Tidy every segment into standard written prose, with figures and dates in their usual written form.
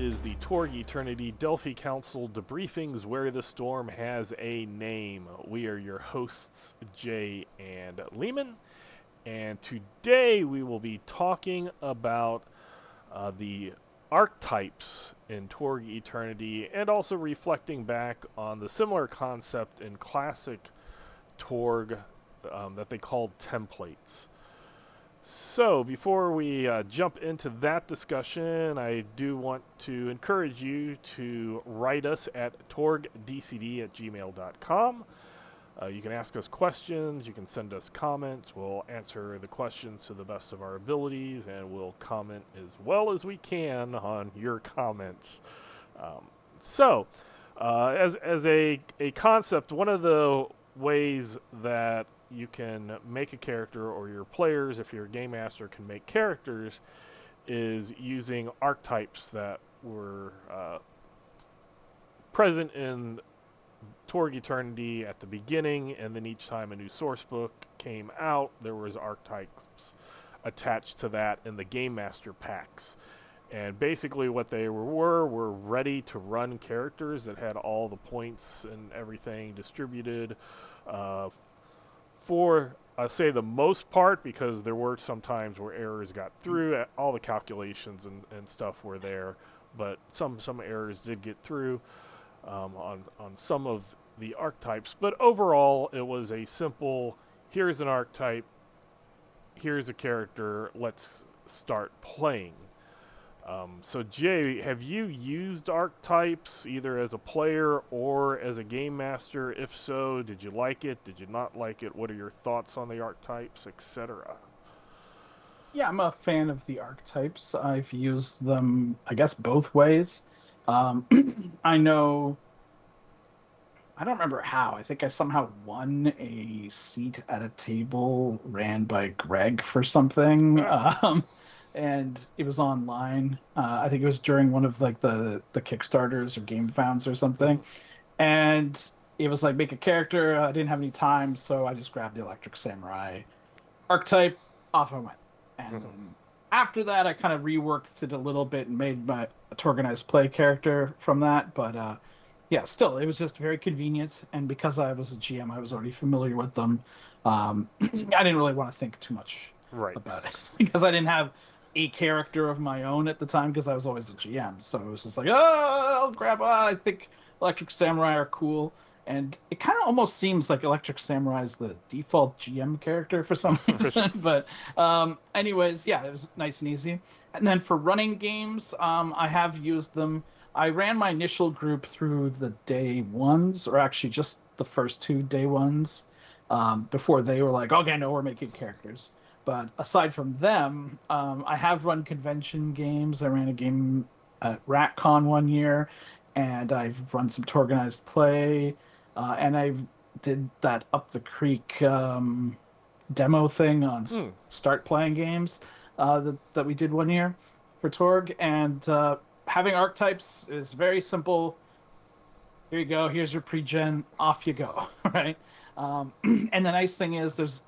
is the Torg Eternity Delphi Council Debriefings, where the storm has a name. We are your hosts, Jay and Leamon, and today we will be talking about the archetypes in Torg Eternity, and also reflecting back on the similar concept in Classic Torg that they called templates. So, before we jump into that discussion, I do want to encourage you to write us at torgdcd@gmail.com. You can ask us questions, you can send us comments, we'll answer the questions to the best of our abilities, and we'll comment as well as we can on your comments. As a concept, one of the ways that you can make a character, or your players, if you're a game master, can make characters, is using archetypes that were present in Torg Eternity at the beginning, and then each time a new source book came out, there was archetypes attached to that in the game master packs. And basically what they were ready to run characters that had all the points and everything distributed for, say, the most part, because there were some times where errors got through. All the calculations and stuff were there, but some errors did get through on some of the archetypes. But overall, it was a simple, here's an archetype, here's a character, let's start playing. So Jay, have you used archetypes either as a player or as a game master? If so, did you like it? Did you not like it? What are your thoughts on the archetypes, etc.? Yeah, I'm a fan of the archetypes. I've used them, I guess, both ways. I know, I don't remember how. I think I somehow won a seat at a table ran by Greg for something. And it was online. I think it was during one of like the Kickstarters or Game Founds or something. And it was like, make a character. I didn't have any time, so I just grabbed the Electric Samurai archetype. Off I went. And after that, I kind of reworked it a little bit and made my organized play character from that. But yeah, still, it was just very convenient. And because I was a GM, I was already familiar with them. I didn't really want to think too much about it because I didn't have a character of my own at the time, because I was always a GM. So it was just like, I'll grab, I think Electric Samurai are cool. And it kind of almost seems like Electric Samurai is the default GM character for some reason. But anyways, yeah, it was nice and easy. And then for running games, I have used them. I ran my initial group through the day ones, or actually just the first 2 day ones, before they were like, okay, no, we're making characters. But aside from them, I have run convention games. I ran a game at RatCon one year, and I've run some organized play, and I did that Up the Creek demo thing on Start Playing Games that we did one year for Torg. And having archetypes is very simple. Here you go. Here's your pre-gen. Off you go, right? And the nice thing is there's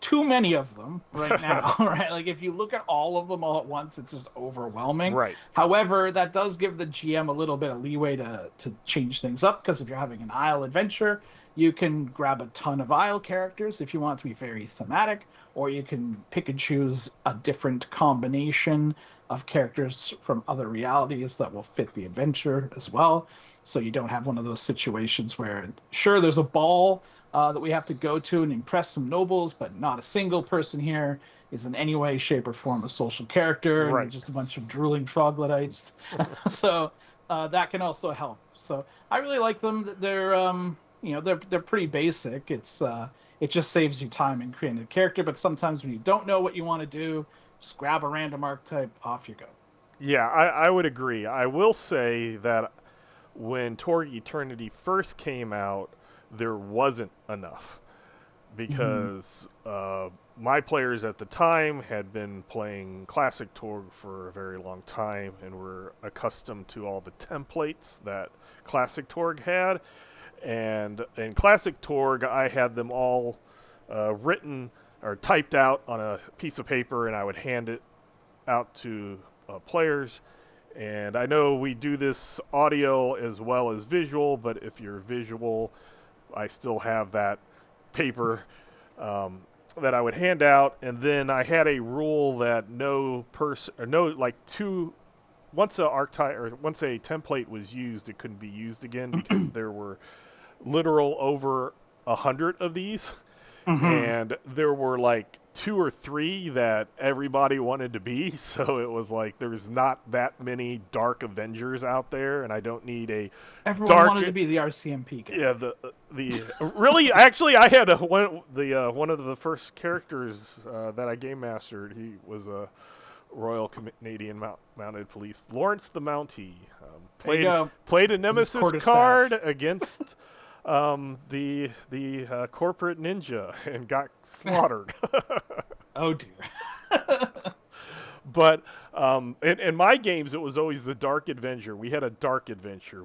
too many of them right now, right? Like, if you look at all of them all at once, it's just overwhelming. Right. However, that does give the GM a little bit of leeway to change things up, because if you're having an Isle adventure, you can grab a ton of Isle characters if you want it to be very thematic, or you can pick and choose a different combination of characters from other realities that will fit the adventure as well. So you don't have one of those situations where, sure, there's a ball that we have to go to and impress some nobles, but not a single person here is in any way, shape, or form a social character. Right. And just a bunch of drooling troglodytes. So that can also help. So I really like them. They're they're pretty basic. It just saves you time in creating a character. But sometimes when you don't know what you want to do, just grab a random archetype, off you go. Yeah, I would agree. I will say that when Torg Eternity first came out, there wasn't enough, because my players at the time had been playing Classic Torg for a very long time and were accustomed to all the templates that Classic Torg had. And in Classic Torg, I had them all written or typed out on a piece of paper, and I would hand it out to players, And I know we do this audio as well as visual, but if you're visual, I still have that paper um, that I would hand out. And then I had a rule that no person, or no, like two, once a archetype or once a template was used, it couldn't be used again because there were literal over 100 of these, Hmm. and there were like two or three that everybody wanted to be. So it was like there's not that many Dark Avengers out there, and I don't need a Everyone dark. wanted to be the RCMP guy. Yeah, the really actually I had one of the first characters that I game mastered. He was a Royal Canadian Mounted Police, Lawrence the Mountie. There you go. Played a His nemesis card quarterstaff. against the corporate ninja and got slaughtered. Oh dear. But in my games, it was always the Dark Avenger. We had a Dark Adventure.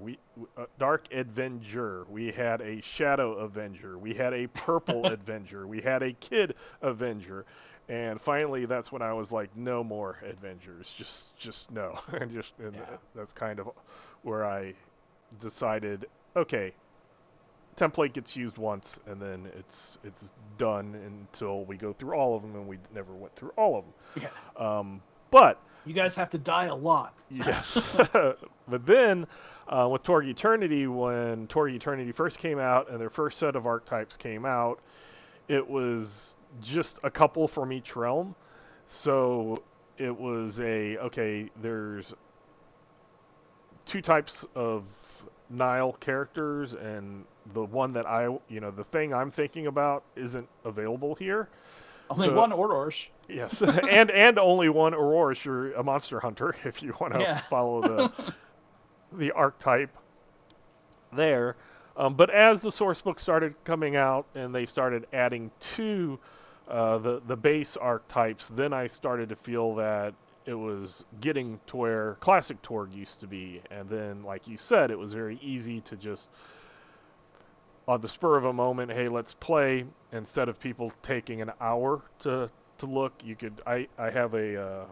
Dark Avenger. We had a Shadow Avenger. We had a Purple Avenger. We had a Kid Avenger. And finally, that's when I was like, no more Avengers. Just no. And Yeah. that's kind of where I decided, okay, template gets used once, and then it's done until we go through all of them, and we never went through all of Yeah. them. But You guys have to die a lot. yes, but then with Torg Eternity, when Torg Eternity first came out and their first set of archetypes came out, it was just a couple from each realm. So it was okay, there's two types of Nile characters, and the one that the thing I'm thinking about isn't available here. Only So one Ororsh. yes, and only one Aurora. You're a monster hunter if you want to Yeah. follow the archetype there. But as the source book started coming out and they started adding to the base archetypes, then I started to feel that it was getting to where Classic Torg used to be. And then, like you said, it was very easy to just, on the spur of a moment, hey, let's play. Instead of people taking an hour to look, you could. I have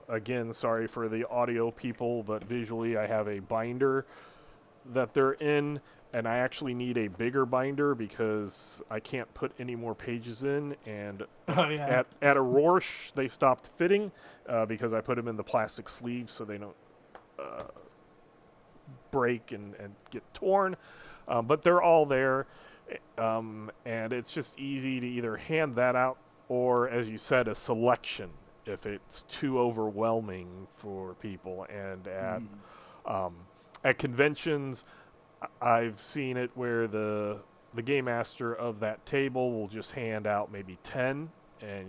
again, sorry for the audio people, but visually I have a binder that they're in, and I actually need a bigger binder because I can't put any more pages in. And Oh yeah. at a Rorsch, they stopped fitting because I put them in the plastic sleeves so they don't uh, break and get torn. But they're all there, and it's just easy to either hand that out or, as you said, a selection if it's too overwhelming for people. And Mm. um, at conventions, I've seen it where the game master of that table will just hand out maybe 10, and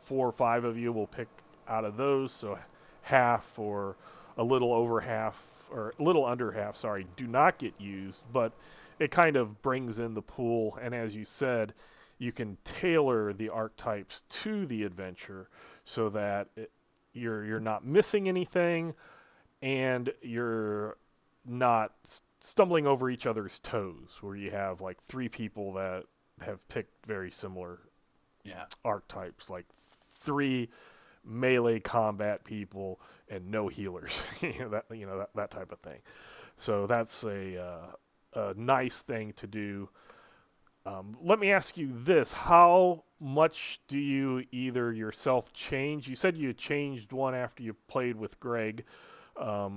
4 or 5 of you will pick out of those, so half or a little over half or a little under half, sorry, do not get used, but it kind of brings in the pool. And as you said, you can tailor the archetypes to the adventure so that you're not missing anything, and you're not stumbling over each other's toes, where you have like 3 people that have picked very similar Yeah. archetypes, like 3 melee combat people and no healers, that type of thing. So that's a nice thing to do. Let me ask you this: how much do you either yourself change? You said you changed one after you played with Greg. How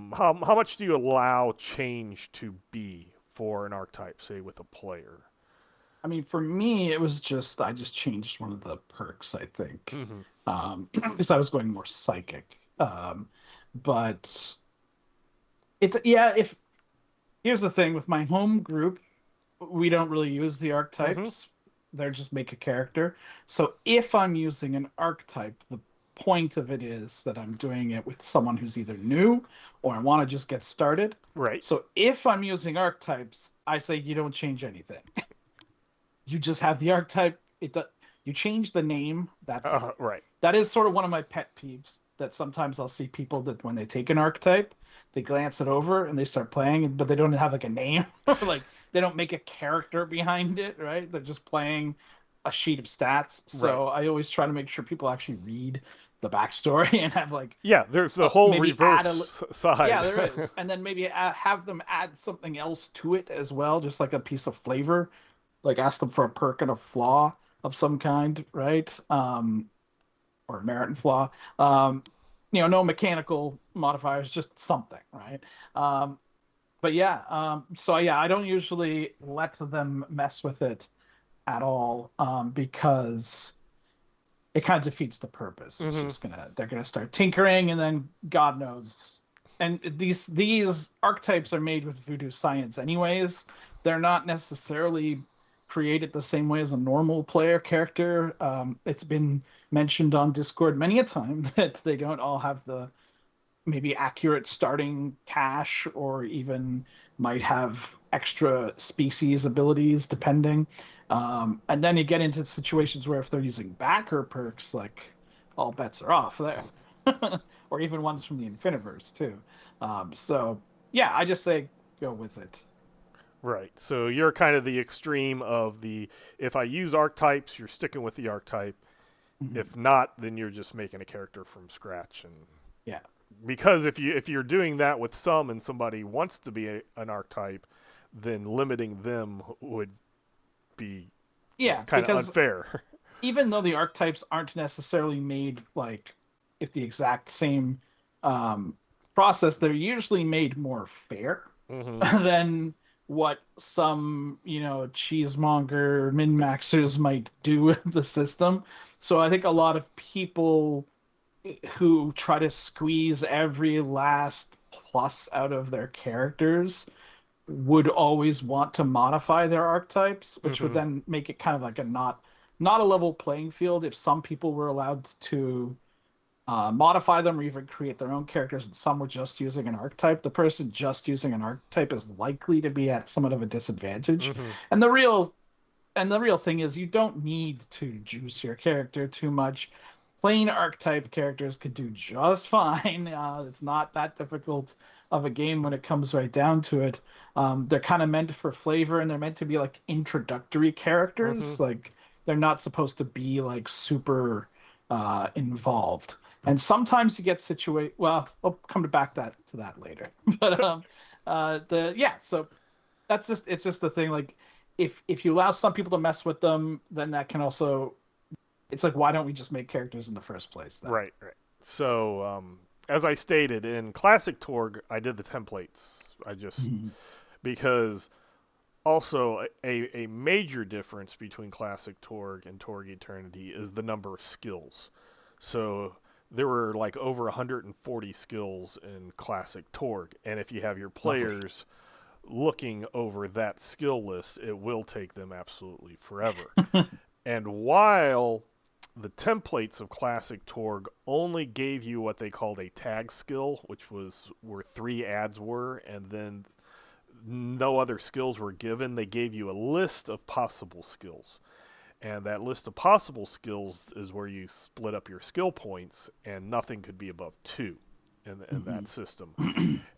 much do you allow change to be for an archetype, say with a player? I mean, for me, it was just I just changed one of the perks, I think, Mm-hmm. because I was going more psychic. But it's yeah. If here's the thing with my home group, we don't really use the Mm-hmm. archetypes. They're just make a character. So if I'm using an archetype, the point of it is that I'm doing it with someone who's either new or I want to just get started. Right. So if I'm using archetypes, I say you don't change anything. You just have the archetype. You change the name. That's it. Right. That is sort of one of my pet peeves. That sometimes I'll see people that when they take an archetype, they glance it over and they start playing, but they don't have like a name or like they don't make a character behind it, right? They're just playing a sheet of stats. Right. So I always try to make sure people actually read the backstory and have like Yeah, there's the whole maybe add a reverse side. yeah, there is, and then maybe have them add something else to it as well, just like a piece of flavor, like ask them for a perk and a flaw of some kind, right? Or merit and flaw. No mechanical modifiers, just something, right? But yeah, so yeah, I don't usually let them mess with it at all, because it kind of defeats the purpose. It's Hmm. just they're gonna start tinkering, and then God knows. And these archetypes are made with voodoo science, anyways. They're not necessarily created the same way as a normal player character. It's been mentioned on Discord many a time that they don't all have the maybe accurate starting cache, or even might have extra species abilities depending. And then you get into situations where if they're using backer perks, like all bets are off there. Or even ones from the Infiniverse too. So yeah, I just say go with it. Right. So you're kind of the extreme of the if I use archetypes, you're sticking with the archetype. Mhm. If not, then you're just making a character from scratch. And Yeah. because if you're doing that with some and somebody wants to be an archetype, then limiting them would be Yeah, just kind of because unfair. even though the archetypes aren't necessarily made like if the exact same um, process, they're usually made more fair Hmm. than what some, cheesemonger min maxers might do with the system. So I think a lot of people who try to squeeze every last plus out of their characters would always want to modify their archetypes, which would Hmm. then make it kind of like a not a level playing field if some people were allowed to modify them or even create their own characters, and some were just using an archetype. The person just using an archetype is likely to be at somewhat of a disadvantage. Hmm. And the real thing is you don't need to juice your character too much. Plain archetype characters could do just fine. It's not that difficult of a game when it comes right down to it. They're kind of meant for flavor, and they're meant to be like introductory Hmm. characters. Like they're not supposed to be like super involved. And sometimes you get situate. Well, I'll come to back to that later. But the yeah, so it's just the thing. Like if you allow some people to mess with them, then that can also it's like why don't we just make characters in the first place then? Right, right. So, as I stated in Classic Torg, I did the templates. I just Mhm. because also a major difference between Classic Torg and Torg Eternity is the number of skills. So there were like over 140 skills in Classic Torg, and if you have your Lovely. players looking over that skill list, it will take them absolutely forever. And while the templates of Classic Torg only gave you what they called a tag skill, which was where 3 adds were, and then no other skills were given, they gave you a list of possible skills. And that list of possible skills is where you split up your skill points, and nothing could be above 2 in Mhm. that system.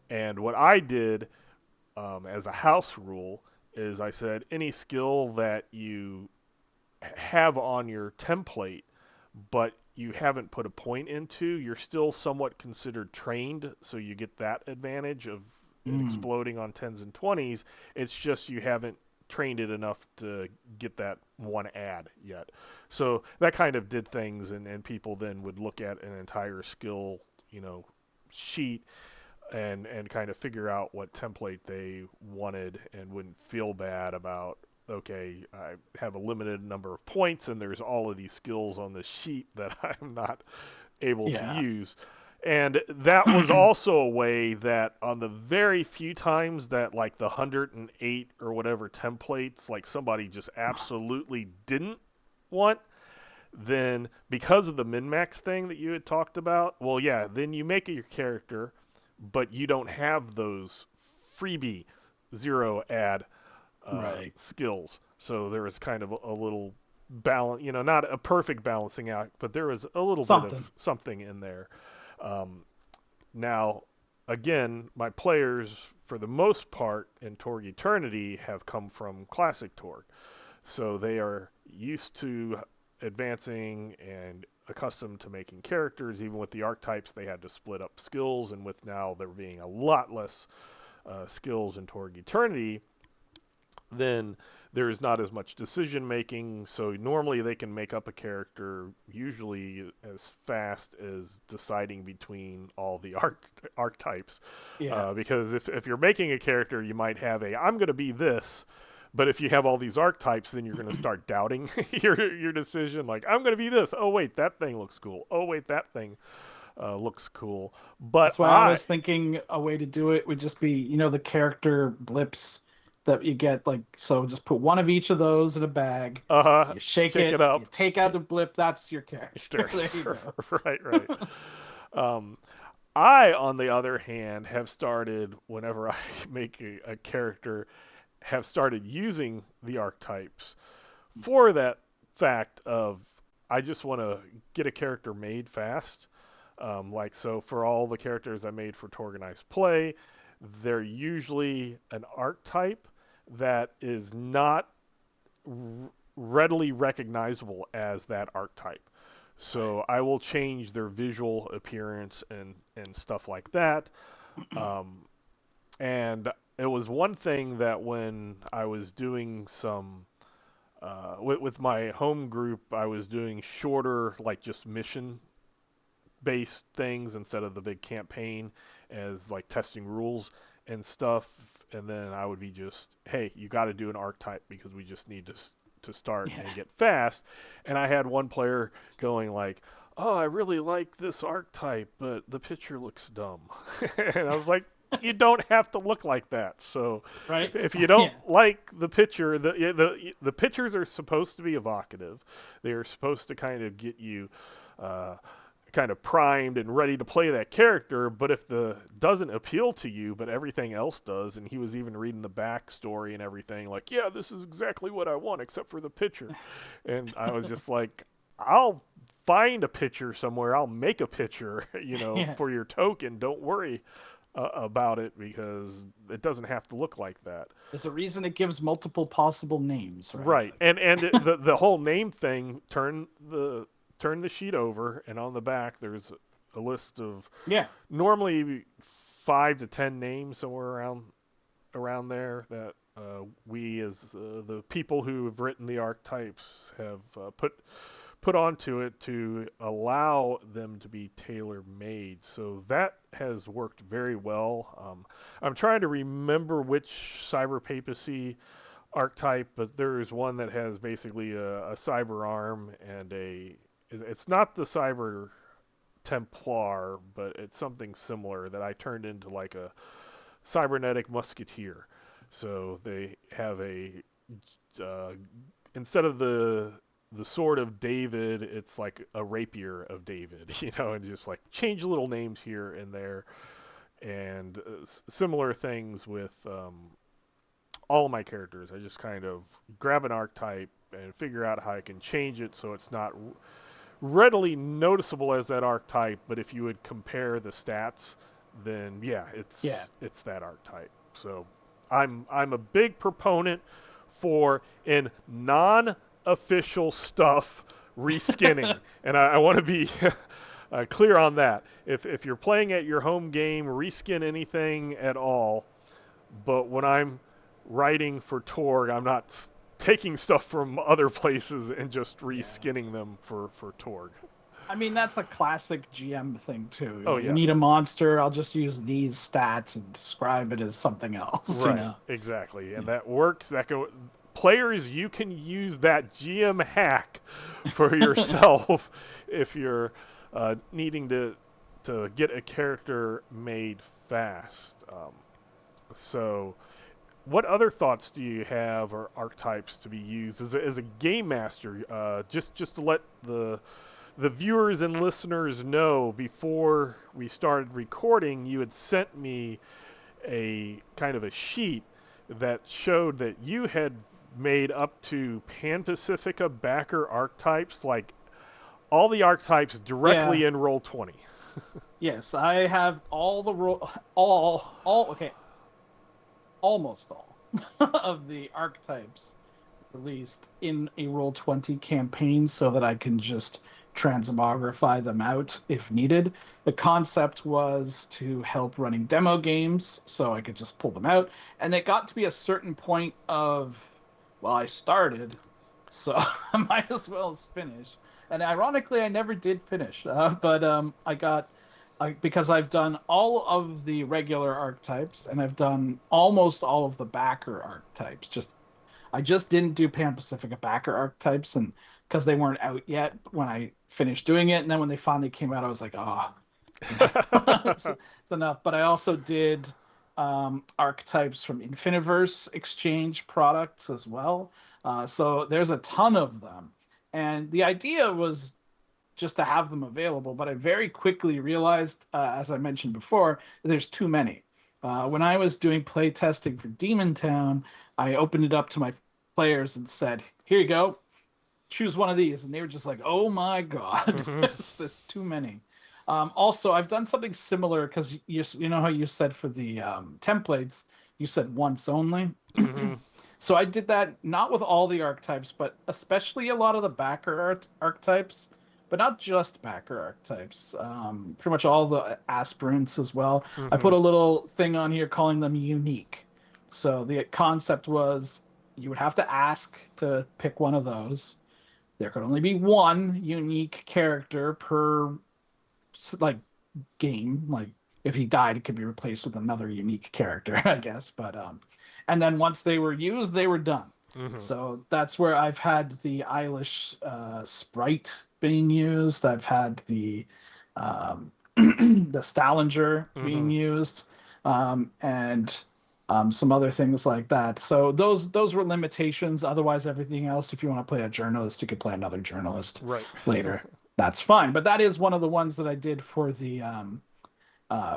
And what I did as a house rule is I said any skill that you have on your template, but you haven't put a point into, you're still somewhat considered trained, so you get that advantage of it Mm. exploding on 10s and 20s. It's just you haven't trained it enough to get that 1 add yet. So that kind of did things, and people then would look at an entire skill, sheet and kind of figure out what template they wanted and wouldn't feel bad about okay, I have a limited number of points and there's all of these skills on this sheet that I'm not able to Yeah. use. And that was also a way that on the very few times that like the 108 or whatever templates like somebody just absolutely didn't want, then because of the min-max thing that you had talked about, well yeah, then you make your character but you don't have those freebie 0 add Right. skills. So there was kind of a little balance, not a perfect balancing out, but there was a little bit of Something. something in there. Um, Now, again, my players, for the most part, in Torg Eternity have come from Classic Torg. So they are used to advancing and accustomed to making characters. Even with the archetypes, they had to split up skills, and with now there being a lot less skills in Torg Eternity, then there's not as much decision making. So normally they can make up a character usually as fast as deciding between all the archetypes. Yeah. Because if you're making a character, you might have I'm going to be this. But if you have all these archetypes, then you're going to start doubting your decision. Like, I'm going to be this. Oh, wait, that thing looks cool. Oh, wait, that thing looks cool. But That's why I was thinking a way to do it would just be, the character blips that you get. Like, so just put one of each of those in a bag. You shake it up. You take out the blip. That's your character. There you go. Right. I, on the other hand, have started, whenever I make a character, have started using the archetypes for that fact of I just want to get a character made fast. So for all the characters I made for Torganized Play, they're usually an archetype that is not readily recognizable as that archetype. So I will change their visual appearance and stuff like that. And it was one thing that when I was doing some with my home group, I was doing shorter, like just mission based things instead of the big campaign as like testing rules and stuff. And then I would be just, hey, you got to do an archetype because we just need to start and get fast. And I had one player going like, oh, I really like this archetype, but the picture looks dumb. And I was like, you don't have to look like that. So right? if you don't like the picture, the pictures are supposed to be evocative. They are supposed to kind of get you kind of primed and ready to play that character. But if the doesn't appeal to you, but everything else does, and he was even reading the backstory and everything, like, yeah, this is exactly what I want except for the picture. And I was just like, I'll find a picture somewhere. I'll make a picture, for your token. Don't worry about it because it doesn't have to look like that. There's a reason it gives multiple possible names, right? Right. And the whole name thing, turn the sheet over, and on the back there's a list of normally 5 to 10 names somewhere around there that we as the people who have written the archetypes have put onto it to allow them to be tailor-made. So that has worked very well. I'm trying to remember which cyber papacy archetype, but there is one that has basically a cyber arm and it's not the cyber Templar, but it's something similar that I turned into like a cybernetic musketeer. So they have instead of the sword of David, it's like a rapier of David, and just like change little names here and there, and similar things with all of my characters. I just kind of grab an archetype and figure out how I can change it so it's not readily noticeable as that archetype, but if you would compare the stats, then it's that archetype. So I'm a big proponent for in non-official stuff reskinning, and I want to be clear on that. If you're playing at your home game, reskin anything at all. But when I'm writing for Torg, I'm not taking stuff from other places and just reskinning them for Torg. I mean, that's a classic GM thing too. Oh, you need a monster, I'll just use these stats and describe it as something else. Right, exactly. And that works. Players, you can use that GM hack for yourself if you're needing to get a character made fast. So what other thoughts do you have or archetypes to be used as a game master? Just to let the viewers and listeners know, before we started recording, you had sent me a kind of a sheet that showed that you had made up to Pan-Pacifica backer archetypes, like all the archetypes directly in Roll20. Yes, I have all the almost all of the archetypes released in a Roll20 campaign so that I can just transmogrify them out if needed. The concept was to help running demo games, so I could just pull them out. And it got to be a certain point of, well, I started, so I might as well finish. And ironically, I never did finish, but because I've done all of the regular archetypes and I've done almost all of the backer archetypes. I just didn't do Pan Pacifica backer archetypes, and because they weren't out yet when I finished doing it, and then when they finally came out, I was like, oh, it's enough. But I also did archetypes from Infiniverse Exchange products as well. So there's a ton of them, and the idea was just to have them available. But I very quickly realized, as I mentioned before, there's too many. When I was doing play testing for Demon Town, I opened it up to my players and said, "Here you go, choose one of these," and they were just like, "Oh my god, there's too many." Also, I've done something similar because you know how you said for the templates, you said once only. So I did that not with all the archetypes, but especially a lot of the backer archetypes, but not just backer archetypes. Pretty much all the aspirants as well. I put a little thing on here calling them unique. So the concept was you would have to ask to pick one of those. There could only be one unique character per like game. Like if he died, it could be replaced with another unique character, I guess. But and then once they were used, they were done. So that's where I've had the Eilish sprite being used. I've had the the Stallinger being used, and some other things like that. So those were limitations. Otherwise, everything else, if you want to play a journalist, you could play another journalist later. That's fine. But that is one of the ones that I did for the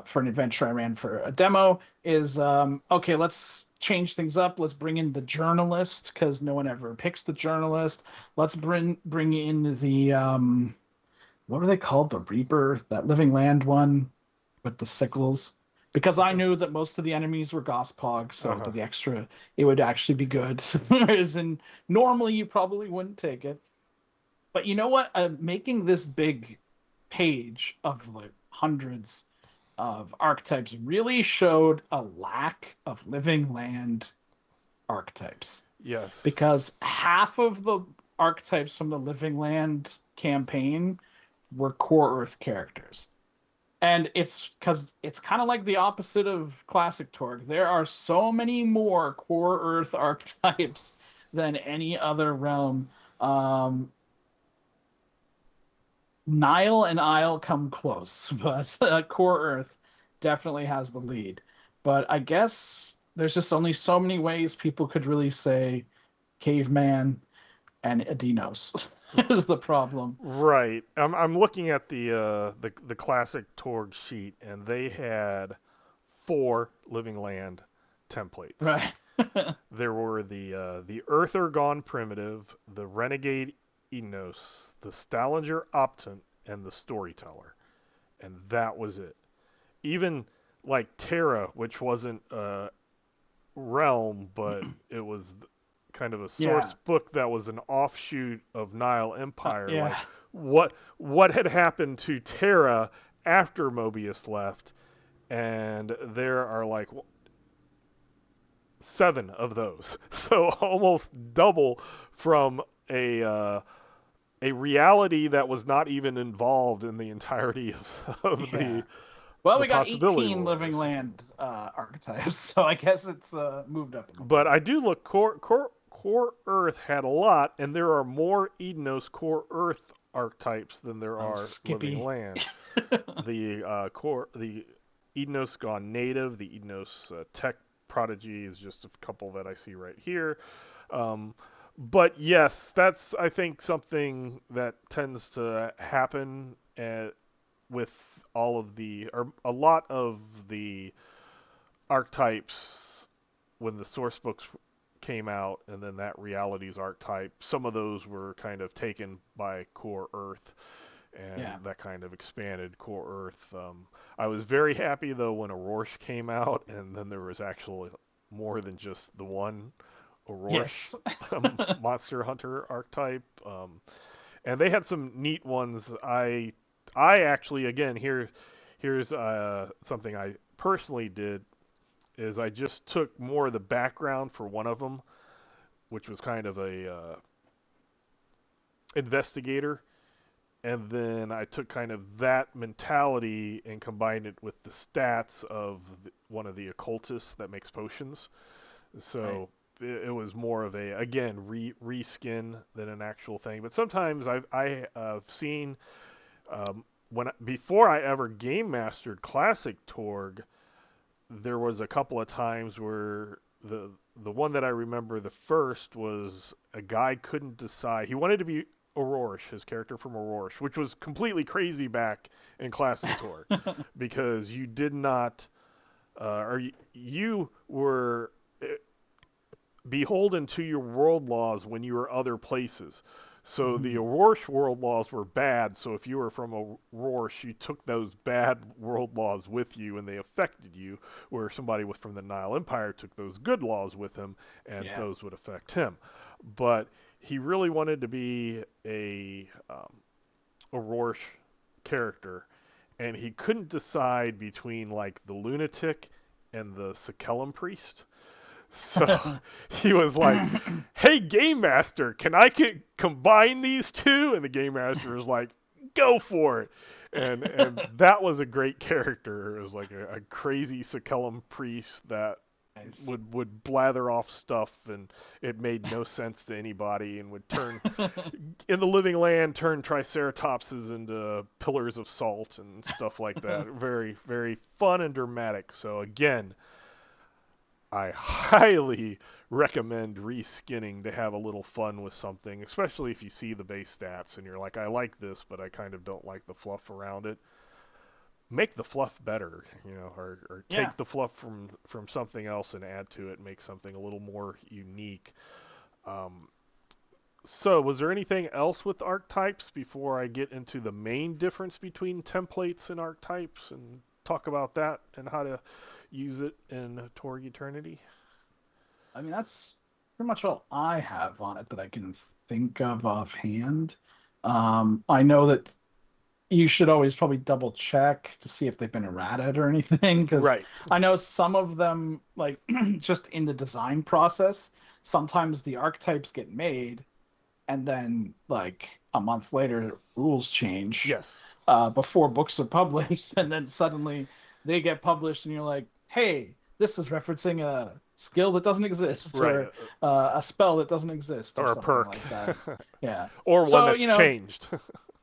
for an adventure I ran for a demo. Is okay, let's change things up. Let's bring in the journalist because no one ever picks the journalist. Let's bring in the what are they called? The Reaper, that Living Land one with the sickles. Because I knew that most of the enemies were Gospog, so to the extra, it would actually be good. Whereas normally you probably wouldn't take it. But you know what? Making this big page of like hundreds of archetypes really showed a lack of Living Land archetypes. Yes. Because half of the archetypes from the Living Land campaign were Core Earth characters. And it's because it's kind of like the opposite of Classic Torg. There are so many more Core Earth archetypes than any other realm. Nile and Isle come close, but Core Earth definitely has the lead. But I guess there's just only so many ways people could really say caveman and Adinos is the problem. Right. I'm looking at the Classic Torg sheet, and they had 4 Living Land templates. Right. There were the Earther Gone Primitive, the Renegade Enos, the Stallinger Optant, and the Storyteller, and that was it. Even like Terra, which wasn't a realm, but it was kind of a source book that was an offshoot of Nile Empire. Like what had happened to Terra after Mobius left, and there are like 7 of those, so almost double from a reality that was not even involved in the entirety of the. Well, we got 18 Living Land archetypes, so I guess it's moved up. But I do look, Core Earth had a lot, and there are more Edenos Core Earth archetypes than there are Living Land. The Edenos Gone Native, the Edenos Tech Prodigy is just a couple that I see right here. But yes, that's, I think, something that tends to happen with all of or a lot of the archetypes when the source books came out, and then that Realities archetype, some of those were kind of taken by Core Earth, and that kind of expanded Core Earth. I was very happy, though, when Aurorsch came out, and then there was actually more than just the one Aurorsch Monster Hunter archetype. and they had some neat ones. I actually, again, here's something I personally did is I just took more of the background for one of them, which was kind of a investigator, and then I took kind of that mentality and combined it with the stats of one of the occultists that makes potions. Right. So it was more of a, again, reskin than an actual thing. But sometimes I've seen when before I ever game mastered Classic Torg, there was a couple of times where the one that I remember the first was a guy couldn't decide. He wanted to be Aurorish, his character from Aurorish, which was completely crazy back in Classic Torg because you did not, or you were beholden to your world laws when you were other places. So the Mhm. Aurorish world laws were bad. So if you were from Aurorish, you took those bad world laws with you, and they affected you. Where somebody with from the Nile Empire took those good laws with him, and Yeah. those would affect him. But he really wanted to be a Aurorish character, and he couldn't decide between like the lunatic and the Sakellum priest. So he was like, "Hey, game master, can I combine these two?" And the game master was like, "Go for it." And that was a great character. It was like a crazy Sakellum priest that Nice. would blather off stuff, and it made no sense to anybody, and would turn in the living land turn triceratopses into pillars of salt and stuff like that. Very, very fun and dramatic. So again, I highly recommend reskinning to have a little fun with something, especially if you see the base stats and you're like, I like this, but I kind of don't like the fluff around it. Make the fluff better, or Yeah. take the fluff from something else and add to it, make something a little more unique. Um, so, was there anything else with archetypes before I get into the main difference between templates and archetypes and talk about that and how to use it in Torg Eternity? I mean, that's pretty much all I have on it that I can think of offhand. I know that you should always probably double check to see if they've been errated or anything, because Right. I know some of them, like just in the design process, sometimes the archetypes get made and then like a month later rules change Yes. before books are published, and then suddenly they get published and you're like, hey, this is referencing a skill that doesn't exist, Right. or a spell that doesn't exist, or Or a something perk. like that. Yeah. Or one So, that's changed.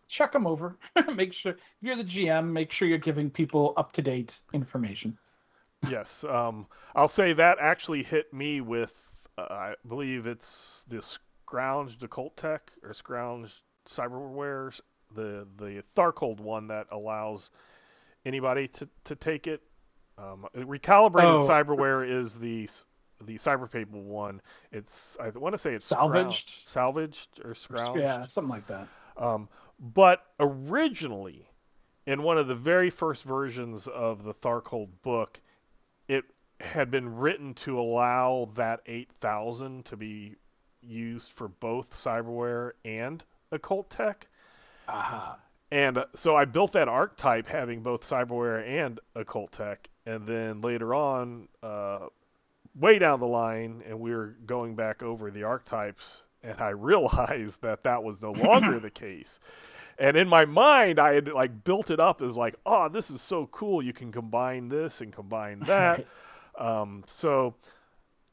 check them over. Make sure, if you're the GM, make sure you're giving people up to date information. Yes. I'll say that actually hit me with, I believe it's the Scrounged Occult Tech or Scrounged Cyberwares, the Tharkold one that allows anybody to take it. Recalibrated Oh, Cyberware is the Cyberfable one. I want to say it's salvaged? salvaged or Yeah, scrounged. something like that. Um, but originally, in one of the very first versions of the Tharkold book, it had been written to allow that 8,000 to be used for both cyberware and occult tech. Aha. And so I built that archetype having both cyberware and occult tech. And then later on, way down the line, and we were going back over the archetypes, and I realized that that was no longer the case. And in my mind, I had like built it up as like, oh, this is so cool. You can combine this and combine that. Right. So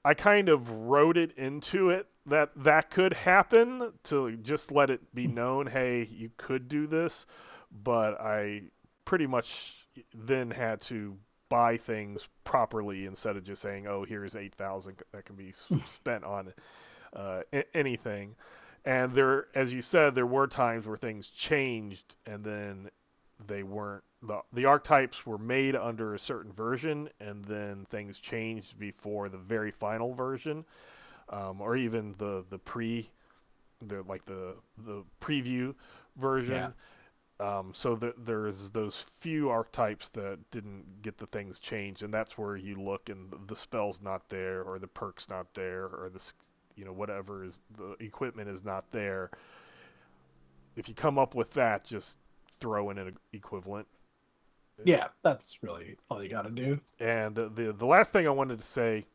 I kind of wrote it into it that that could happen to just let it be known, hey, you could do this. But I pretty much then had to buy things properly instead of just saying, oh, here's 8,000 that can be spent on anything. And there, as you said, there were times where things changed, and then they weren't. The archetypes were made under a certain version, and then things changed before the very final version, or even the preview Yeah. version. So there's those few archetypes that didn't get the things changed, and that's where you look and the spell's not there, or the perk's not there, or whatever is the equipment is not there. if you come up with that, just throw in an equivalent. Yeah, that's really all you got to do. And the last thing I wanted to say,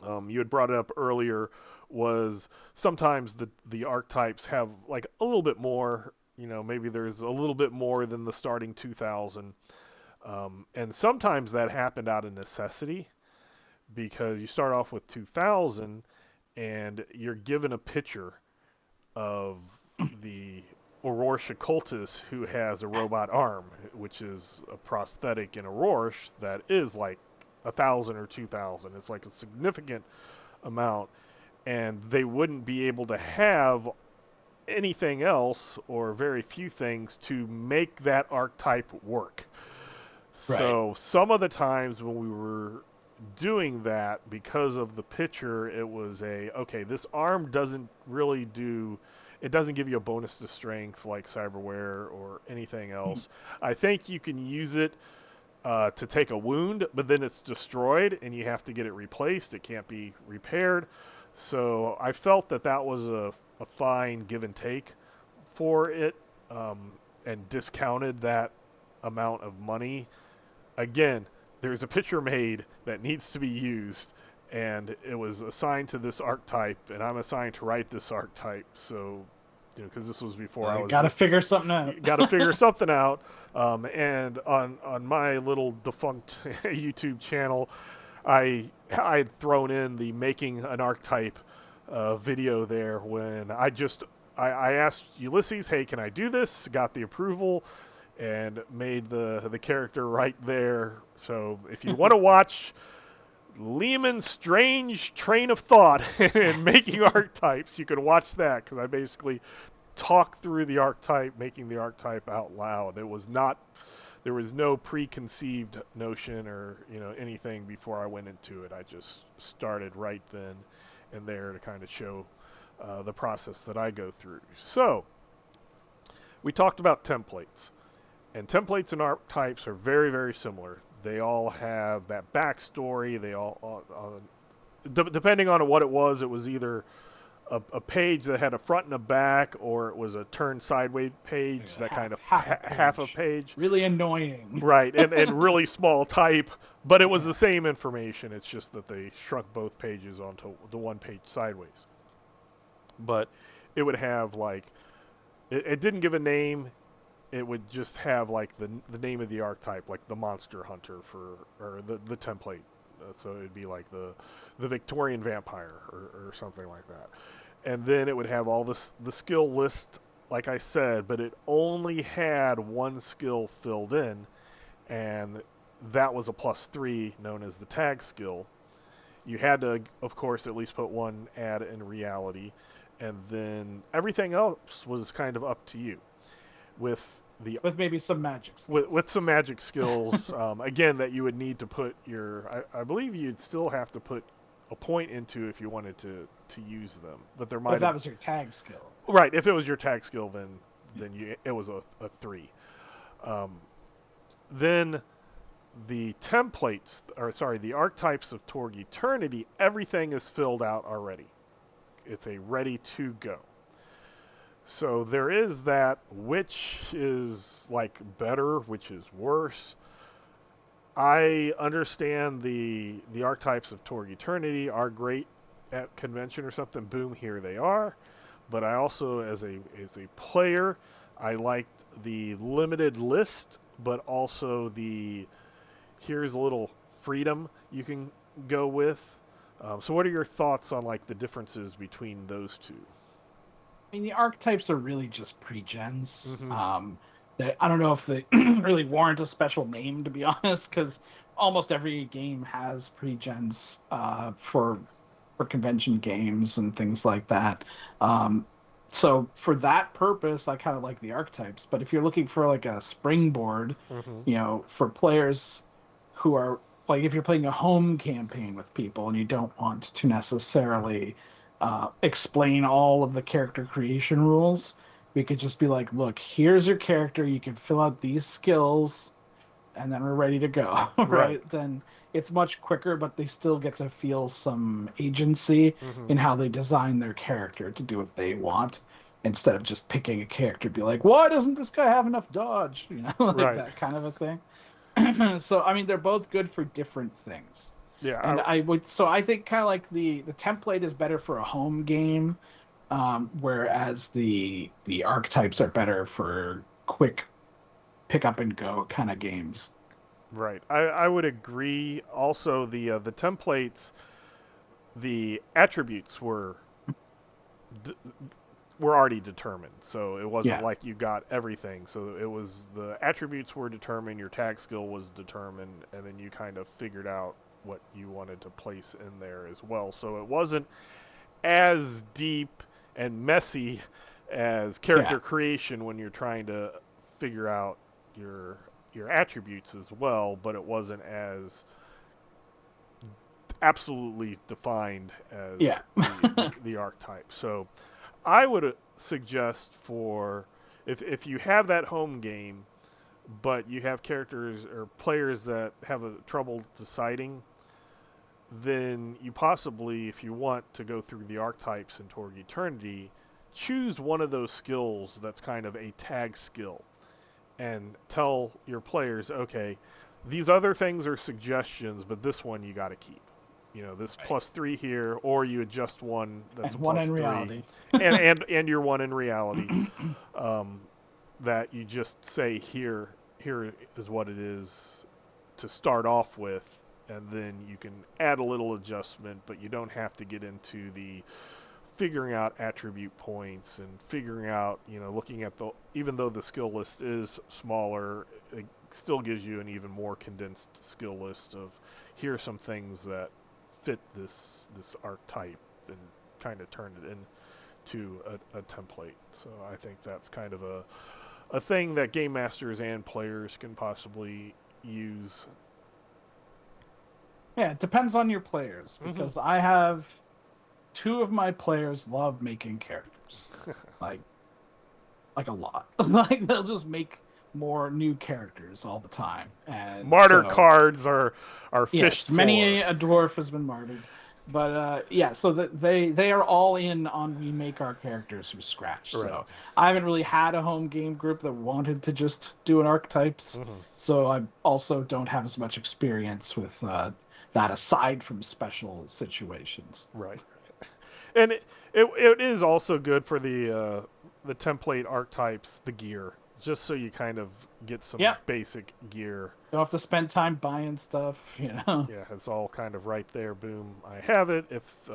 you had brought it up earlier, was sometimes the archetypes have like a little bit more. Maybe there's a little bit more than the starting 2000, and sometimes that happened out of necessity because you start off with 2000 and you're given a picture of the Orosh occultist who has a robot arm, which is a prosthetic in Orosh that is like 1,000 or 2,000. It's like a significant amount, and they wouldn't be able to have anything else or very few things to make that archetype work. So some of the times when we were doing that, because of the picture, it was okay, this arm doesn't really it doesn't give you a bonus to strength like cyberware or anything else. I think you can use it to take a wound, but then it's destroyed and you have to get it replaced. It can't be repaired. So I felt that was a fine give and take for it, and discounted that amount of money. Again, there's a picture made that needs to be used, and it was assigned to this archetype, and I'm assigned to write this archetype. So, because this was before I was got to figure something out. Got to figure something out. And on my little defunct YouTube channel, I had thrown in the making an archetype video there when I asked Ulysses, hey, can I do this? Got the approval and made the character right there. So if you want to watch Leamon's strange train of thought in making archetypes, you can watch that, because I basically talk through the archetype, making the archetype out loud. There was no preconceived notion or anything before I went into it. I just started right then and there to kind of show the process that I go through. So we talked about templates, and templates and archetypes are very, very similar. They all have that backstory. They all, depending on what it was either a page that had a front and a back, or it was a turned sideways page, that kind of half a page. Really annoying. Right, and really small type, but it was the same information. It's just that they shrunk both pages onto the one page sideways. But it would have it didn't give a name. It would just have the name of the archetype, like the Monster Hunter or the template. So it'd be like the Victorian vampire or something like that. And then it would have all the skill list, like I said, but it only had one skill filled in, and that was a +3, known as the tag skill. You had to, of course, at least put one add in reality, and then everything else was kind of up to you. With maybe some magic skills. With some magic skills, again, that you would need to put I believe you'd still have to put a point into if you wanted to use them. But there might if that was your tag skill. Right, if it was your tag skill, then it was a 3. Then the templates, the archetypes of Torg Eternity, everything is filled out already. It's a ready to go. So there is that, which is better, which is worse. I understand the archetypes of Torg Eternity are great at convention or something. Boom, here they are. But I also, as a player, I liked the limited list, but also here's a little freedom you can go with. So what are your thoughts on the differences between those two? I mean, the archetypes are really just pre-gens. Mm-hmm. I don't know if they really warrant a special name, to be honest, because almost every game has pre-gens for convention games and things like that. So for that purpose, I kind of like the archetypes. But if you're looking for a springboard, mm-hmm. For players who are if you're playing a home campaign with people and you don't want to necessarily explain all of the character creation rules, we could just be look, here's your character, you can fill out these skills, and then we're ready to go. Right? Then it's much quicker, but they still get to feel some agency in how they design their character to do what they want. instead of just picking a character, be like, why doesn't this guy have enough dodge? Like Right. that kind of a thing. So I mean, they're both good for different things. Yeah. And I think kind of like the template is better for a home game, whereas the archetypes are better for quick pick up and go kind of games. Right. I would agree. Also, the templates, the attributes d- were already determined, so it wasn't Yeah. like you got everything. So it was the attributes were determined, your tag skill was determined, and then you kind of figured out what you wanted to place in there as well. So it wasn't as deep and messy as character Yeah. creation when you're trying to figure out your attributes as well, but it wasn't as absolutely defined as Yeah. the archetype. So I would suggest for if you have that home game, but you have characters or players that have a trouble deciding, then you possibly, if you want to go through the archetypes in Torg Eternity, choose one of those skills that's kind of a tag skill and tell your players, okay, these other things are suggestions, but this one you got to keep. This Right. +3 here, or you adjust one that's And a one in +3, reality. and your one in reality. That you just say here is what it is to start off with, and then you can add a little adjustment, but you don't have to get into the figuring out attribute points and figuring out, looking at even though the skill list is smaller, it still gives you an even more condensed skill list of here are some things that fit this archetype, and kind of turn it into a template. So I think that's kind of a thing that game masters and players can possibly use. Yeah, it depends on your players, because I have two of my players love making characters. like a lot. Like they'll just make more new characters all the time. And Martyr cards are fished yes, many for. a dwarf has been martyred. But yeah, so that they are all in on we make our characters from scratch. Right. So I haven't really had a home game group that wanted to just do an archetypes. So I also don't have as much experience with that aside from special situations. Right. And it is also good for the template archetypes, the gear, just so you kind of get some basic gear. Don't have to spend time buying stuff, Yeah, it's all kind of right there. Boom, I have it. If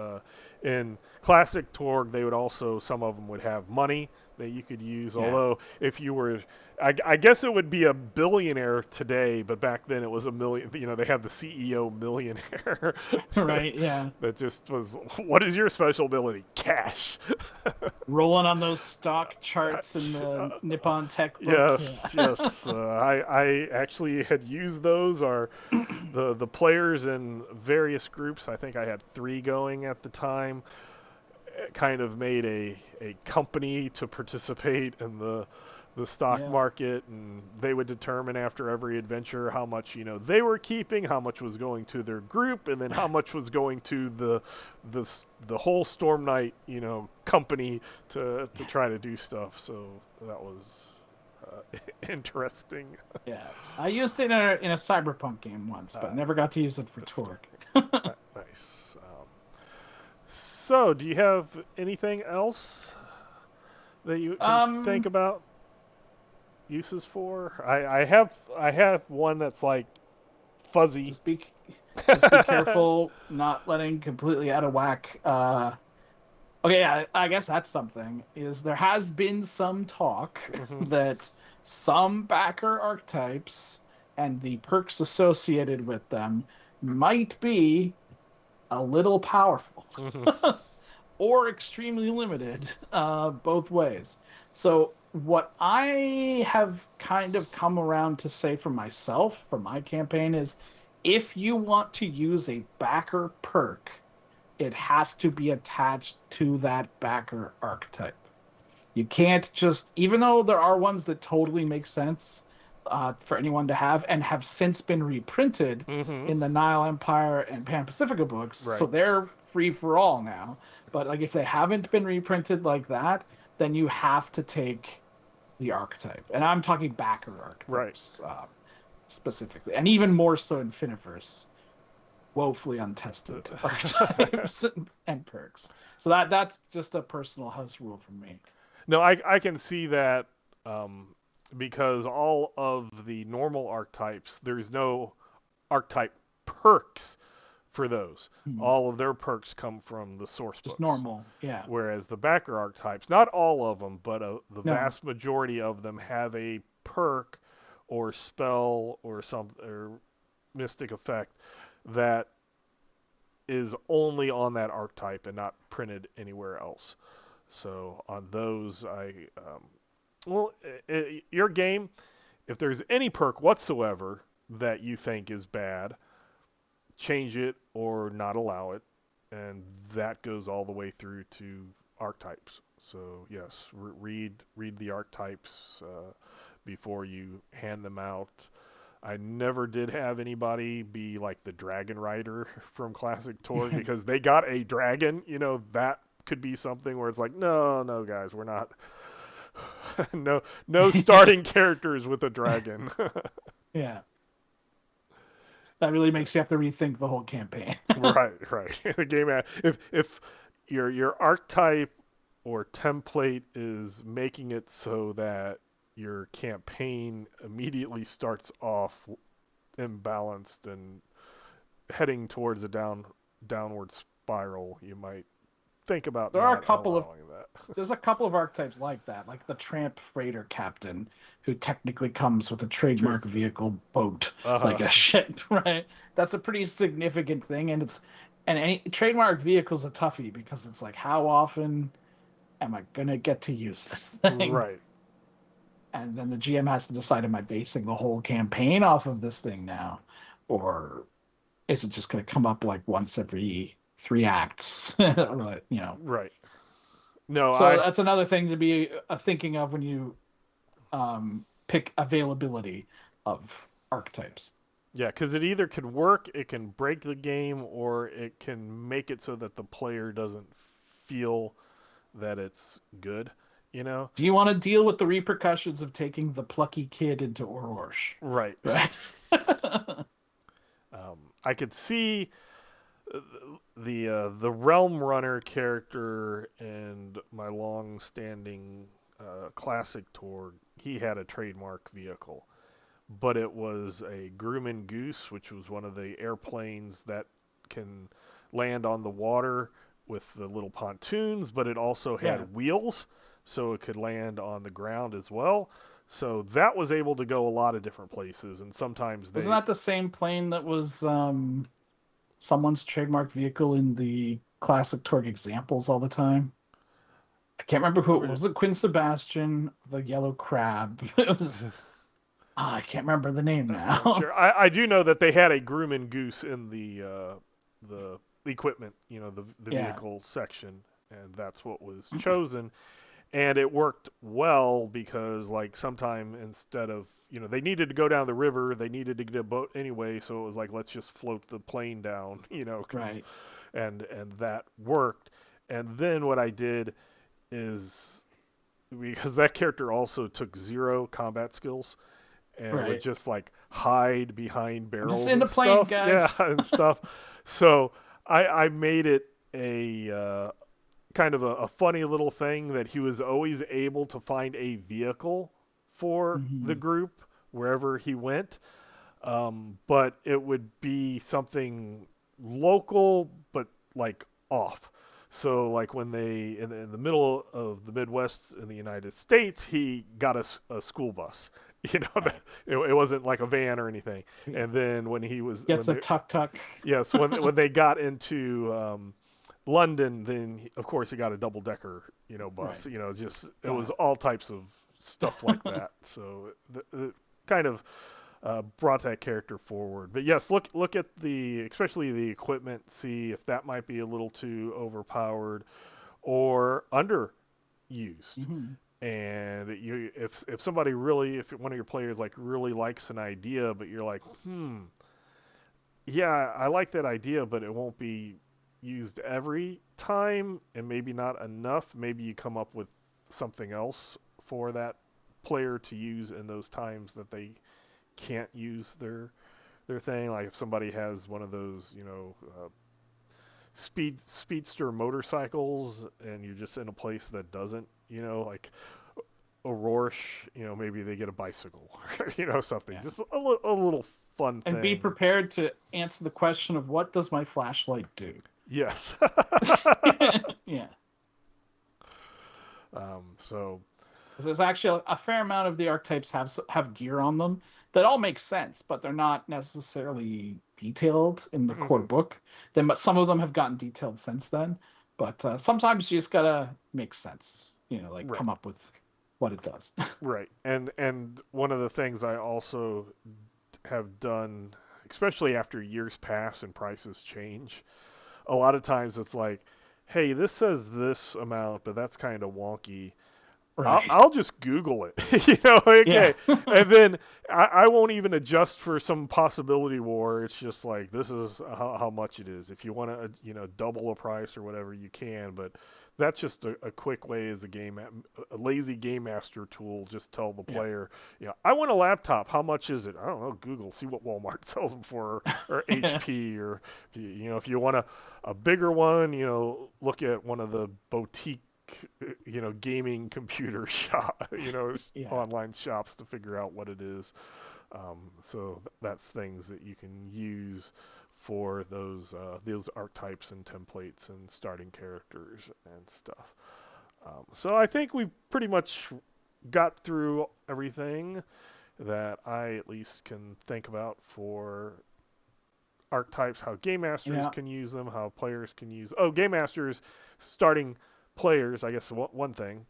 in Classic Torg, they would also, some of them would have money that you could use. Yeah. Although if you were, I guess it would be a billionaire today, but back then it was a million. They had the CEO millionaire. Right. Yeah. That just was. What is your special ability? Cash. Rolling on those stock charts in the Nippon Tech book. Yes, yes. I actually had used those. Are the players in various groups. I think I had 3 going at the time. Kind of made a company to participate in the stock market, and they would determine after every adventure how much they were keeping, how much was going to their group, and then how much was going to the whole Storm Knight company to try to do stuff. So that was interesting. Yeah, I used it in a Cyberpunk game once, but never got to use it for Torg. Nice. So, do you have anything else that you can think about uses for? I have one that's like fuzzy. Just be careful not letting completely out of whack. Okay, yeah, I guess that's something. Is there has been some talk that some backer archetypes and the perks associated with them might be a little powerful or extremely limited, both ways. So what I have kind of come around to say for myself, for my campaign, is if you want to use a backer perk, it has to be attached to that backer archetype. You can't just, even though there are ones that totally make sense for anyone to have and have since been reprinted in the Nile Empire and Pan Pacifica books, so they're free for all now. But like if they haven't been reprinted like that, then you have to take the archetype. And I'm talking backer Right. archetypes specifically. And even more so in Finiverse, woefully untested archetypes and perks. So that's just a personal house rule for me. No, I can see that because all of the normal archetypes, there's no archetype perks for those. Hmm. All of their perks come from the source Just books. normal, yeah. Whereas the backer archetypes, not all of them, but the No, vast majority of them have a perk or spell or some or mystic effect that is only on that archetype and not printed anywhere else. So on those, well, your game, if there's any perk whatsoever that you think is bad, change it or not allow it, and that goes all the way through to archetypes. So yes, read the archetypes before you hand them out. I never did have anybody be like the dragon rider from Classic Torg because they got a dragon. That could be something where it's like, no, no, guys, we're not. No starting characters with a dragon. yeah. That really makes you have to rethink the whole campaign. Right, right. The game, if your archetype or template is making it so that your campaign immediately starts off imbalanced and heading towards a downward spiral, you might think about There are a not couple of allowing that. there's a couple of archetypes like that, like the tramp freighter captain, who technically comes with a True. trademark vehicle boat, like a Uh-huh. ship, right? That's a pretty significant thing, and any trademark vehicle's a toughie because it's like, how often am I gonna get to use this thing? Right. And then the GM has to decide, am I basing the whole campaign off of this thing now, or is it just gonna come up like once every 3 acts? Right. No, So that's another thing to be thinking of when you pick availability of archetypes. yeah, because it either can work, it can break the game, or it can make it so that the player doesn't feel that it's good. You know? Do you want to deal with the repercussions of taking the plucky kid into Ororsh? Right. Right. I could see the Realm Runner character and my long-standing Classic Torg. He had a trademark vehicle, but it was a Grumman Goose, which was one of the airplanes that can land on the water with the little pontoons, but it also Yeah. had wheels, so it could land on the ground as well. So that was able to go a lot of different places, and sometimes Wasn't they that the same plane that was someone's trademark vehicle in the classic Torg examples all the time? I can't remember who it was. Was it Quinn Sebastian, the yellow crab? It was. I can't remember the name I'm not now. sure. I do know that they had a Grumman Goose in the equipment, the Yeah. vehicle section, and that's what was chosen. And it worked well because, like, sometime instead of, they needed to go down the river, they needed to get a boat anyway, so it was like, let's just float the plane down, Right. and that worked. And then what I did is, because that character also took 0 combat skills, and would Right. just like hide behind I'm just barrels in and the plane, stuff. Yeah, guys. and stuff. So I made it a kind of a funny little thing that he was always able to find a vehicle for the Hmm. group wherever he went. But it would be something local, but like off. So like when they in the middle of the Midwest in the United States, he got a school bus. Right. It wasn't like a van or anything. And then when he was when Gets a they tuk tuk. yes when they got into London, then of course he got a double decker Right. bus. Just it Got was it. all types of stuff like that. So the kind of brought that character forward. But yes, look at especially the equipment, see if that might be a little too overpowered or underused. Hmm. And if somebody really, if one of your players like really likes an idea, but you're like, yeah, I like that idea, but it won't be used every time, and maybe not enough. Maybe you come up with something else for that player to use in those times that they can't use their thing. Like if somebody has one of those, speedster motorcycles, and you're just in a place that doesn't, like Aurora, maybe they get a bicycle, or something. Yeah. Just a little fun And be thing. prepared to answer the question of what does my flashlight do? Yes. Yeah. So. There's actually a fair amount of the archetypes have gear on them that all make sense, but they're not necessarily detailed in the core Mhm. book. Then, but some of them have gotten detailed since then. But sometimes you just gotta make sense, like Right. come up with what it does. Right. And one of the things I also have done, especially after years pass and prices change, a lot of times it's like, hey, this says this amount, but that's kind of wonky. I'll, Right. I'll just Google it, Yeah. okay. And then I won't even adjust for some possibility war. It's just like, this is how much it is. If you want to, double a price or whatever, you can. But that's just a quick way as a lazy game master tool. Just tell the Yeah. player, I want a laptop. How much is it? I don't know. Google, see what Walmart sells them for, or Yeah. HP, or if you want a bigger one, look at one of the boutique gaming computer shop, Yeah. online shops to figure out what it is. So that's things that you can use for those archetypes and templates and starting characters and stuff. So I think we pretty much got through everything that I at least can think about for archetypes, how game masters Yeah. can use them, how players can use. Oh, game masters starting players. I guess one thing,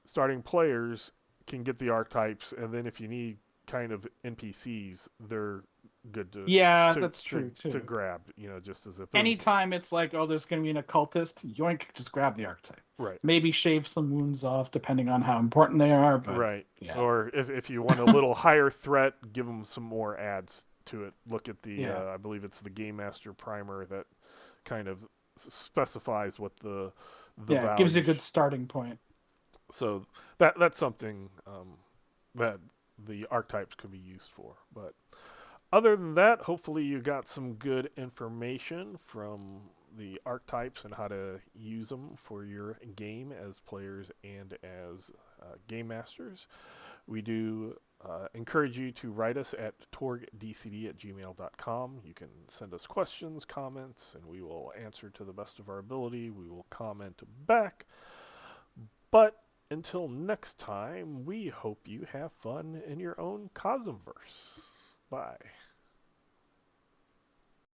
starting players can get the archetypes, and then if you need kind of NPCs, they're good to Yeah, to that's to, true to too. grab. Just as a boom. Anytime it's like, oh, there's going to be an occultist, yoink, just grab the archetype. Right. Maybe shave some wounds off depending on how important they are, but Right. yeah. Or if you want a little higher threat, give them some more adds to it. Look at the Yeah. I believe it's the Game Master primer that kind of specifies what the Yeah, it gives you a value. good starting point. So that's something that the archetypes could be used for. But other than that, hopefully you got some good information from the archetypes and how to use them for your game as players and as game masters. We do encourage you to write us at torgdcd@gmail.com. You can send us questions, comments, and we will answer to the best of our ability. We will comment back. But until next time, we hope you have fun in your own Cosmverse. Bye.